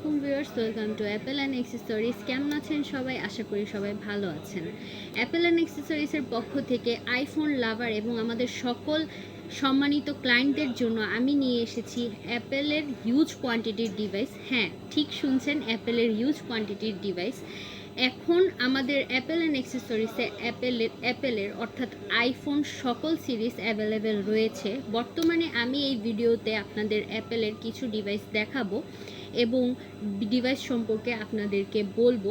আলাইকুম viewers, welcome to Apple and accessories. কেমন আছেন সবাই? আশা করি সবাই ভালো আছেন। অ্যাপেল অ্যান্ড অ্যাক্সেসরিজের পক্ষ থেকে আইফোন লাভার এবং আমাদের সকল সম্মানিত ক্লায়েন্টদের জন্য আমি নিয়ে এসেছি অ্যাপেলের হিউজ কোয়ান্টিটির ডিভাইস। হ্যাঁ, ঠিক শুনছেন, অ্যাপেলের হিউজ কোয়ান্টিটির ডিভাইস। এখন আমাদের অ্যাপেল অ্যান্ড অ্যাক্সেসরিজে অ্যাপেলের অর্থাৎ আইফোন সকল সিরিজ অ্যাভেলেবেল রয়েছে। বর্তমানে আমি এই ভিডিওতে আপনাদের অ্যাপেলের কিছু ডিভাইস দেখাবো এবং ডিভাইস সম্পর্কে আপনাদেরকে বলবো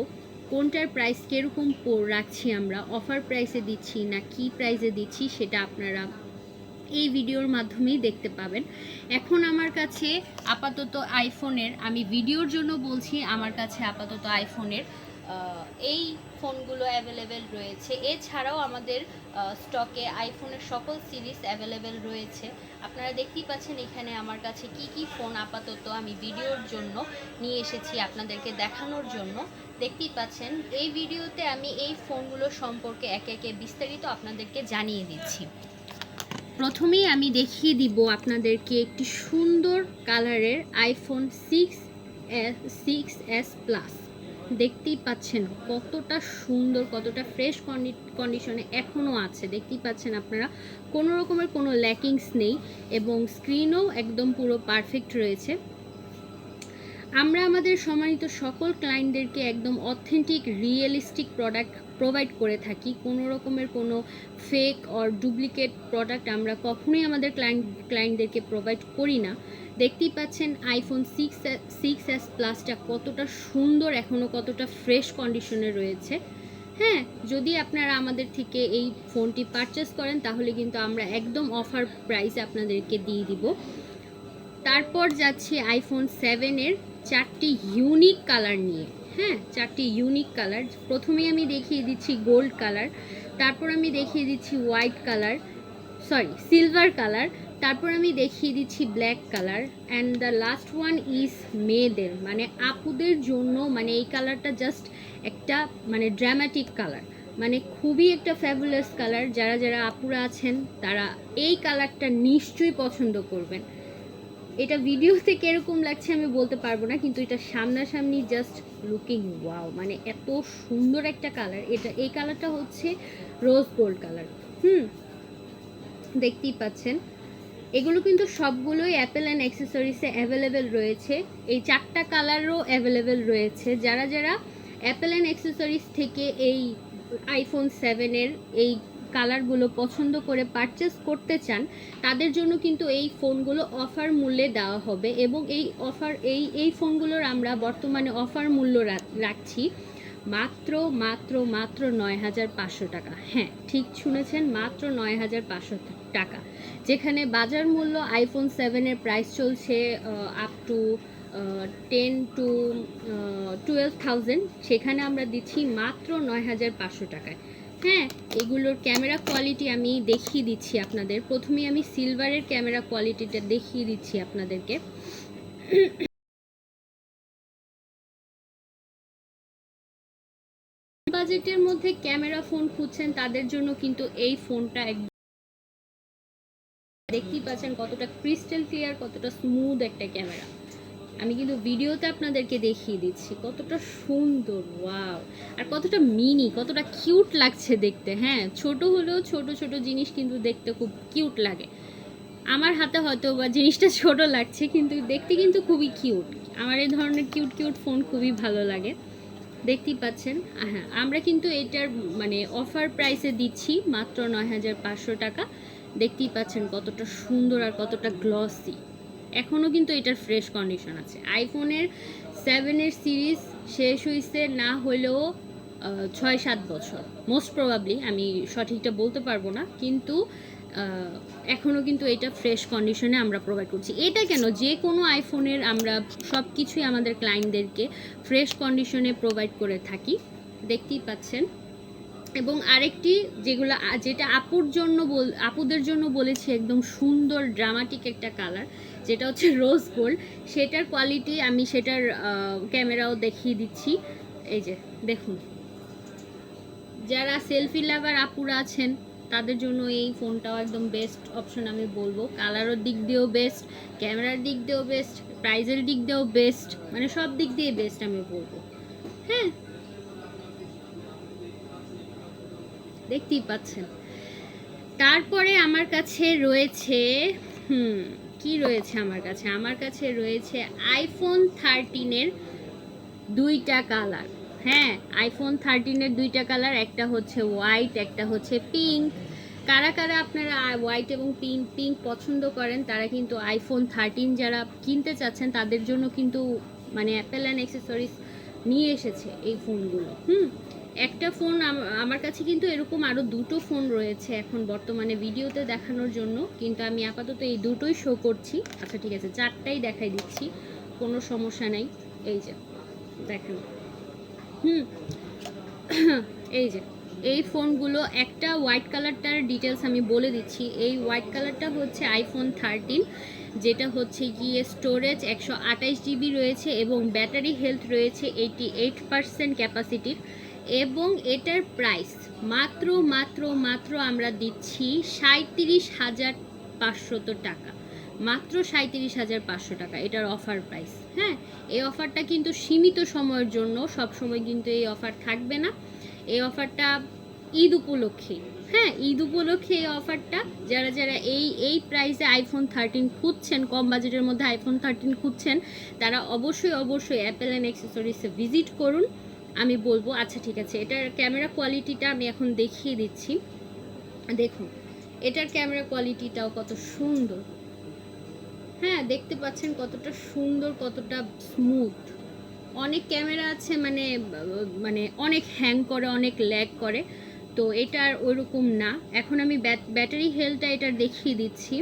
কোনটার প্রাইস কীরকম রাখছি, আমরা অফার প্রাইসে দিচ্ছি না কি প্রাইসে দিচ্ছি, সেটা আপনারা এই ভিডিওর মাধ্যমেই দেখতে পাবেন। এখন আমার কাছে আপাতত আইফোনের, আমি ভিডিওর জন্য বলছি, আমার কাছে আপাতত আইফোনের এই ফোনগুলো অ্যাভেলেবেল রয়েছে। এছাড়াও আমাদের স্টকে আইফোনের সকল সিরিজ অ্যাভেলেবেল রয়েছে। আপনারা দেখতেই পাচ্ছেন এখানে আমার কাছে কি কি ফোন আপাতত আমি ভিডিওর জন্য নিয়ে এসেছি আপনাদেরকে দেখানোর জন্য। দেখতেই পাচ্ছেন এই ভিডিওতে আমি এই ফোনগুলো সম্পর্কে একে একে বিস্তারিত আপনাদেরকে জানিয়ে দিচ্ছি। প্রথমেই আমি দেখিয়ে দিব আপনাদেরকে একটি সুন্দর কালারের আইফোন 6s প্লাস। দেখতেই পাচ্ছেন কতটা সুন্দর, কতটা ফ্রেশ কন্ডিশনে এখনও আছে। দেখতেই পাচ্ছেন আপনারা, কোনো রকমের কোনো ল্যাকিংস নেই এবং স্ক্রিনও একদম পুরো পারফেক্ট রয়েছে। আমরা আমাদের সম্মানিত সকল ক্লায়েন্টদেরকে একদম অথেন্টিক রিয়েলিস্টিক প্রোডাক্ট প্রোভাইড করে থাকি। কোনো রকমের কোনো ফেক অর ডুপ্লিকেট প্রোডাক্ট আমরা কখনোই আমাদের ক্লায়েন্টদেরকে প্রোভাইড করি না। দেখতেই পাচ্ছেন আইফোন 6s প্লাসটা কতটা সুন্দর, এখনও কতটা ফ্রেশ কন্ডিশনে রয়েছে। হ্যাঁ, যদি আপনারা আমাদের থেকে এই ফোনটি পারচেস করেন তাহলে কিন্তু আমরা একদম অফার প্রাইসে আপনাদেরকে দিয়ে দিব। তারপর যাচ্ছি আইফোন 7-এর 4টি ইউনিক কালার নিয়ে। হ্যাঁ, 4টি ইউনিক কালার। প্রথমেই আমি দেখিয়ে দিচ্ছি গোল্ড কালার, তারপর আমি দেখিয়ে দিচ্ছি সিলভার কালার, তারপর আমি দেখিয়ে দিচ্ছি black colour, and the last one is মেয়েদের, মানে আপুদের জন্য। মানে এই কালারটা জাস্ট একটা মানে ড্রামাটিক কালার, মানে খুবই একটা ফ্যাবুলাস কালার। যারা যারা আপুরা আছেন তারা এই কালারটা নিশ্চয়ই পছন্দ করবেন। এটা ভিডিওতে কীরকম লাগছে আমি বলতে পারবো না, কিন্তু এটা সামনাসামনি জাস্ট লুকিং ওয়াও, মানে এত সুন্দর একটা কালার। এই কালারটা হচ্ছে রোজ গোল্ড কালার। দেখতেই পাচ্ছেন এগুলো কিন্তু সবগুলোই অ্যাপেল অ্যান্ড অ্যাক্সেসরিজে অ্যাভেলেবেল রয়েছে। এই 4টা কালারও অ্যাভেলেবেল রয়েছে। যারা যারা অ্যাপেল অ্যান্ড অ্যাক্সেসরিজ থেকে এই আইফোন 7-এর এই কালারগুলো পছন্দ করে পারচেস করতে চান তাদের জন্য কিন্তু এই ফোনগুলো অফার মূল্যে দেওয়া হবে এবং এই ফোনগুলোর আমরা বর্তমানে অফার মূল্য রাখছি মাত্র 9,500 টাকা। হ্যাঁ, ঠিক শুনেছেন, মাত্র 9,500 টাকা। যেখানে বাজার মূল্য আইফোন 7-এর প্রাইস চলছে আপ টু 10 to 12,000, সেখানে আমরা দিচ্ছি মাত্র 9,500 টাকায়। হ্যাঁ, এগুলোর ক্যামেরা কোয়ালিটি আমি দেখিয়ে দিচ্ছি আপনাদের। প্রথমেই আমি সিলভারের ক্যামেরা কোয়ালিটিটা দেখিয়ে দিচ্ছি আপনাদেরকে। বাজেটের মধ্যে ক্যামেরা ফোন খুঁজছেন তাদের জন্য কিন্তু এই ফোনটা দেখতেই পাচ্ছেন কতটা ক্রিস্টাল ক্লিয়ার, কতটা স্মুথ একটা ক্যামেরা। আমি কিন্তু ভিডিওতে আপনাদেরকে দেখিয়ে দিচ্ছি কতটা সুন্দর, ওয়াও, আর কতটা মিনি, কতটা কিউট লাগছে দেখতে। হ্যাঁ, ছোট হলেও ছোট ছোট জিনিস কিন্তু দেখতে খুব কিউট লাগে। আমার হাতে হয়তো বা জিনিসটা ছোট লাগছে কিন্তু দেখতে কিন্তু খুবই কিউট। আমার এই ধরনের কিউট ফোন খুবই ভালো লাগে। দেখতেই পাচ্ছেন। হ্যাঁ, আমরা কিন্তু এটার মানে অফার প্রাইসে দিচ্ছি মাত্র 9,500 টাকা। দেখতেই পাচ্ছেন কতটা সুন্দর আর কতটা গ্লসি। এখনও কিন্তু এটার ফ্রেশ কন্ডিশন আছে। আইফোনের 7-এর সিরিজ শেষ হয়েছে না হলেও 6-7 বছর মোস্ট প্রবাবলি, আমি সঠিকটা বলতে পারবো না, কিন্তু এখনও কিন্তু এটা ফ্রেশ কন্ডিশনে আমরা প্রোভাইড করছি। এটা কেন, যে কোনো আইফোনের আমরা সব কিছুই আমাদের ক্লায়েন্টদেরকে ফ্রেশ কন্ডিশনে প্রোভাইড করে থাকি। দেখতেই পাচ্ছেন। এবং আরেকটি যেটা আপুদের জন্য বলেছি একদম সুন্দর ড্রামাটিক একটা কালার, যেটা হচ্ছে রোজ গোল্ড। সেটার কোয়ালিটি আমি সেটার ক্যামেরাও দেখিয়ে দিচ্ছি। এই যে দেখুন, যারা সেলফি লাভার আপুরা আছেন তাদের জন্য এই ফোনটাও একদম বেস্ট অপশন আমি বলবো। কালারের দিক দিয়েও বেস্ট, ক্যামেরার দিক দিয়েও বেস্ট, প্রাইজের দিক দিয়েও বেস্ট, মানে সব দিক দিয়ে বেস্ট আমি বলবো। হ্যাঁ, দেখতেই পাচ্ছেন। তারপরে আমার কাছে রয়েছে কি রয়েছে আমার কাছে রয়েছে আইফোন 13-এর দুইটা কালার। হ্যাঁ, আইফোন 13-এর দুইটা কালার, একটা হচ্ছে হোয়াইট, একটা হচ্ছে পিঙ্ক। কারা কারা আপনারা হোয়াইট এবং পিঙ্ক পছন্দ করেন তারা কিন্তু আইফোন 13 যারা কিনতে চাচ্ছেন তাদের জন্য কিন্তু মানে অ্যাপেল অ্যান্ড অ্যাক্সেসরিজ নিয়ে এসেছে এই ফোনগুলো। একটা ফোন আমার কাছে কিন্তু এরকম আরও দুটো ফোন রয়েছে এখন বর্তমানে ভিডিওতে দেখানোর জন্য, কিন্তু আমি আপাতত এই দুটোই শো করছি। আচ্ছা ঠিক আছে, চারটাই দেখাই দিচ্ছি, কোনো সমস্যা নেই। এই যে দেখেন, এই যে এই ফোনগুলো, একটা হোয়াইট কালারটার ডিটেলস আমি বলে দিচ্ছি। এই হোয়াইট কালারটা হচ্ছে আইফোন 13, যেটা হচ্ছে গিয়ে স্টোরেজ 128 জিবি রয়েছে এবং ব্যাটারি হেলথ রয়েছে 88% ক্যাপাসিটির, এবং এটার প্রাইস মাত্র মাত্র মাত্র আমরা দিচ্ছি 37,500 টাকা, মাত্র 37,500 টাকা এটার অফার প্রাইস। হ্যাঁ, এই অফারটা কিন্তু সীমিত সময়ের জন্য, সব সময় কিন্তু এই অফার থাকবে না। এই অফারটা ঈদ উপলক্ষে, হ্যাঁ ঈদ উপলক্ষে এই অফারটা, যারা যারা এই প্রাইসে আইফোন 13 খুঁজছেন, কম বাজেটের মধ্যে আইফোন 13 খুঁজছেন, তারা অবশ্যই অবশ্যই অ্যাপেল অ্যান্ড অ্যাক্সেসরিজে ভিজিট করুন আমি বলবো। আচ্ছা ঠিক আছে, এটার ক্যামেরা কোয়ালিটিটা আমি এখন দেখিয়ে দিচ্ছি। দেখুন এটার ক্যামেরা কোয়ালিটিটাও কত সুন্দর। হ্যাঁ, দেখতে পাচ্ছেন কতটা সুন্দর, কতটা স্মুথ। অনেক ক্যামেরা আছে মানে মানে অনেক হ্যাং করে, অনেক ল্যাগ করে, তো এটার ওইরকম না। এখন আমি ব্যাটারি হেলথটা এটার দেখিয়ে দিচ্ছি।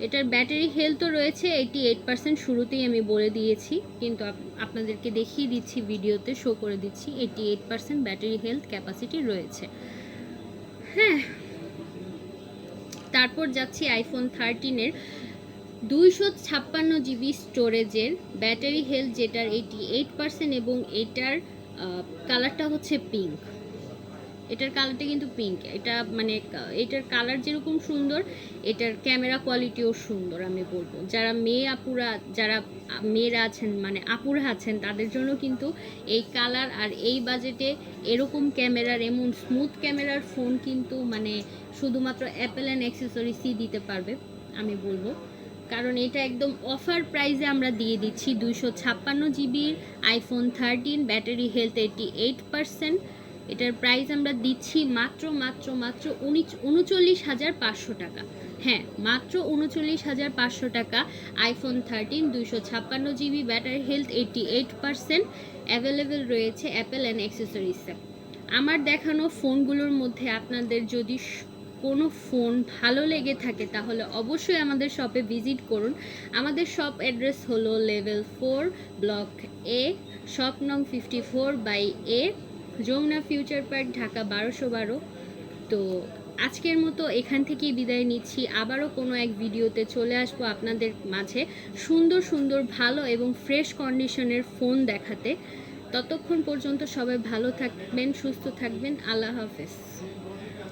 এটার ব্যাটারি হেলথও রয়েছে 88%, শুরুতেই আমি বলে দিয়েছি, কিন্তু আপনাদেরকে দেখিয়ে দিচ্ছি, ভিডিওতে শো করে দিচ্ছি 88% ব্যাটারি হেলথ ক্যাপাসিটি রয়েছে। হ্যাঁ, তারপর যাচ্ছি আইফোন 13-এর 256 জিবি স্টোরেজের ব্যাটারি হেলথ, যেটার 88% এবং এটার কালারটা হচ্ছে পিঙ্ক। এটার কালারটা কিন্তু পিঙ্ক। এটা মানে এটার কালার যেরকম সুন্দর, এটার ক্যামেরা কোয়ালিটিও সুন্দর আমি বলবো। যারা যারা মেয়েরা আছেন মানে আপুরা আছেন, তাদের জন্য কিন্তু এই কালার আর এই বাজেটে এরকম ক্যামেরার, এমন স্মুথ ক্যামেরার ফোন কিন্তু মানে শুধুমাত্র অ্যাপেল অ্যান্ড অ্যাক্সেসরিজই দিতে পারবে আমি বলবো। কারণ এটা একদম অফার প্রাইসে আমরা দিয়ে দিচ্ছি 256 জিবির আইফোন 13, ব্যাটারি হেলথ 88%। এটার প্রাইস আমরা দিচ্ছি মাত্র মাত্র মাত্র 39,500 টাকা। হ্যাঁ, মাত্র 39,500 টাকা iPhone 13, 256 GB, battery health 88%, available রয়েছে অ্যাপেল অ্যান্ড অ্যাক্সেসরিজে। আমার দেখানো ফোনগুলোর মধ্যে আপনাদের যদি কোনো ফোন ভালো লেগে থাকে তাহলে অবশ্যই আমাদের শপে ভিজিট করুন। আমাদের শপ অ্যাড্রেস হলো লেভেল 4, ব্লক এ, শপ নং 54/A, Jamuna future park, Dhaka 1212। তো আজকের মতো এখান থেকেই বিদায় নিচ্ছি। আবারও কোনো এক ভিডিওতে চলে আসবো আপনাদের মাঝে সুন্দর সুন্দর ভালো এবং ফ্রেশ কন্ডিশনের ফোন দেখাতে। ততক্ষণ পর্যন্ত সবাই ভালো থাকবেন, সুস্থ থাকবেন। আল্লাহ হাফেজ।